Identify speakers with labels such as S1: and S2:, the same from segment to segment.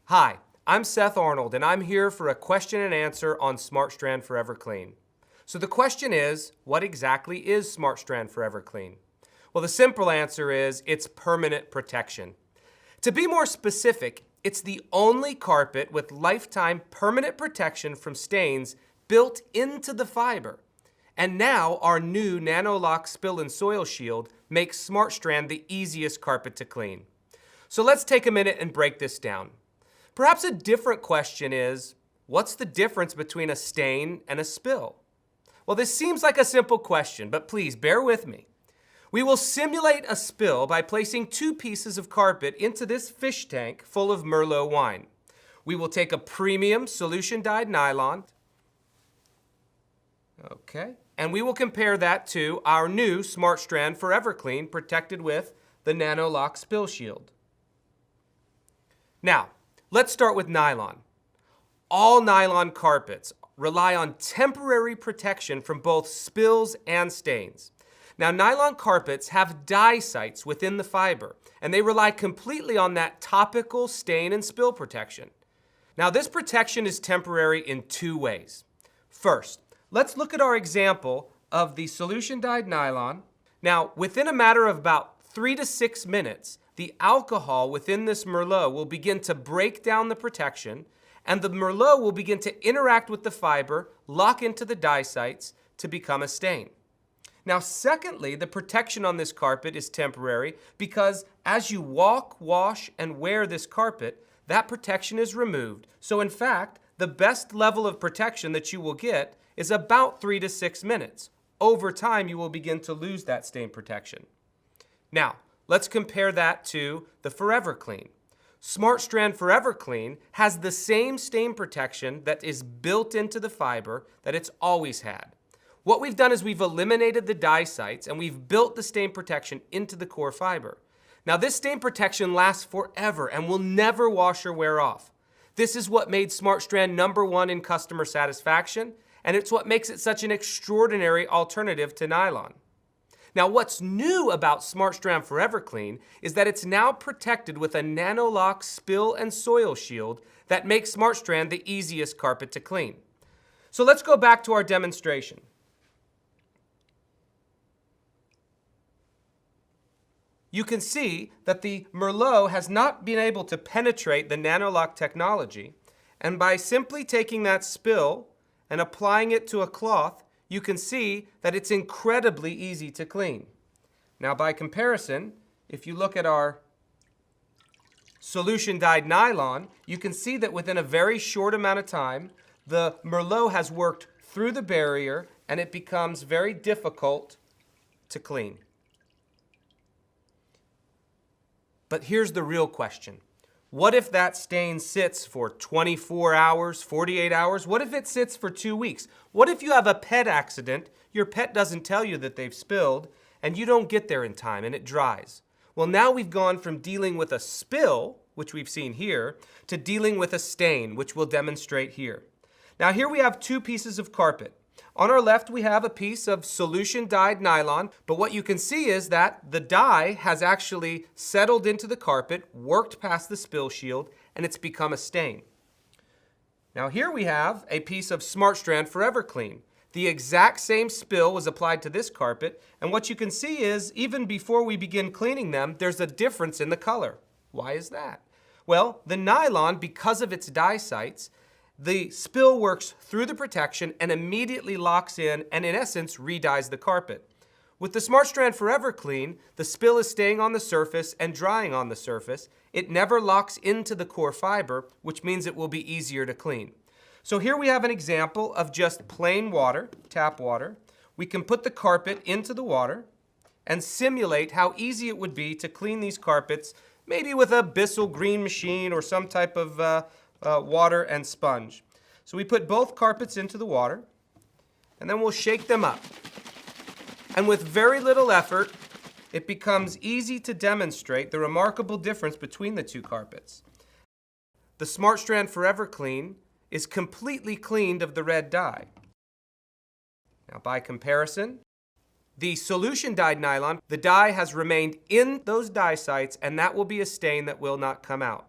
S1: Hi, I'm Seth Arnold, and I'm here for a question and answer on SmartStrand Forever Clean. So the question is, what exactly is SmartStrand Forever Clean? Well, the simple answer is it's permanent protection. To be more specific, it's the only carpet with lifetime permanent protection from stains built into the fiber. And now our new NanoLock Spill and Soil Shield makes SmartStrand the easiest carpet to clean. So let's take a minute and break this down. Perhaps a different question is, what's the difference between a stain and a spill? Well, this seems like a simple question, but please bear with me. We will simulate a spill by placing 2 pieces of carpet into this fish tank full of Merlot wine. We will take a premium solution-dyed nylon, and we will compare that to our new SmartStrand Forever Clean protected with the NanoLock Spill Shield. Now, let's start with nylon. All nylon carpets rely on temporary protection from both spills and stains. Now, nylon carpets have dye sites within the fiber, and they rely completely on that topical stain and spill protection. Now, this protection is temporary in 2 ways. First, let's look at our example of the solution-dyed nylon. Now, within a matter of about 3 to 6 minutes, the alcohol within this Merlot will begin to break down the protection, and the Merlot will begin to interact with the fiber, lock into the dye sites to become a stain. Now, secondly, the protection on this carpet is temporary because as you walk, wash, and wear this carpet, that protection is removed. So in fact, the best level of protection that you will get is about 3 to 6 minutes. Over time, you will begin to lose that stain protection. Now, let's compare that to the Forever Clean. SmartStrand Forever Clean has the same stain protection that is built into the fiber that it's always had. What we've done is we've eliminated the dye sites and we've built the stain protection into the core fiber. Now, this stain protection lasts forever and will never wash or wear off. This is what made SmartStrand #1 in customer satisfaction, and it's what makes it such an extraordinary alternative to nylon. Now, what's new about SmartStrand Forever Clean is that it's now protected with a NanoLock Spill and Soil Shield that makes SmartStrand the easiest carpet to clean. So let's go back to our demonstration. You can see that the Merlot has not been able to penetrate the NanoLock technology, and by simply taking that spill and applying it to a cloth, you can see that it's incredibly easy to clean. Now, by comparison, if you look at our solution-dyed nylon, you can see that within a very short amount of time, the Merlot has worked through the barrier and it becomes very difficult to clean. But here's the real question. What if that stain sits for 24 hours, 48 hours? What if it sits for 2 weeks? What if you have a pet accident, your pet doesn't tell you that they've spilled, and you don't get there in time and it dries? Well, now we've gone from dealing with a spill, which we've seen here, to dealing with a stain, which we'll demonstrate here. Now here we have 2 pieces of carpet. On our left, we have a piece of solution-dyed nylon, but what you can see is that the dye has actually settled into the carpet, worked past the spill shield, and it's become a stain. Now here we have a piece of SmartStrand Forever Clean. The exact same spill was applied to this carpet, and what you can see is, even before we begin cleaning them, there's a difference in the color. Why is that? Well, the nylon, because of its dye sites, the spill works through the protection and immediately locks in and in essence re-dyes the carpet. With the SmartStrand Forever Clean, the spill is staying on the surface and drying on the surface. It never locks into the core fiber, which means it will be easier to clean. So here we have an example of just plain water, tap water. We can put the carpet into the water and simulate how easy it would be to clean these carpets, maybe with a Bissell green machine or some type of water and sponge. So we put both carpets into the water, and then we'll shake them up. And with very little effort, it becomes easy to demonstrate the remarkable difference between the 2 carpets. The SmartStrand Forever Clean is completely cleaned of the red dye. Now, by comparison, the solution-dyed nylon, the dye has remained in those dye sites, and that will be a stain that will not come out.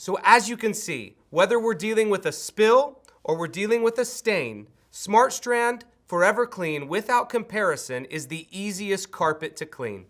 S1: So as you can see, whether we're dealing with a spill or we're dealing with a stain, SmartStrand Forever Clean without comparison is the easiest carpet to clean.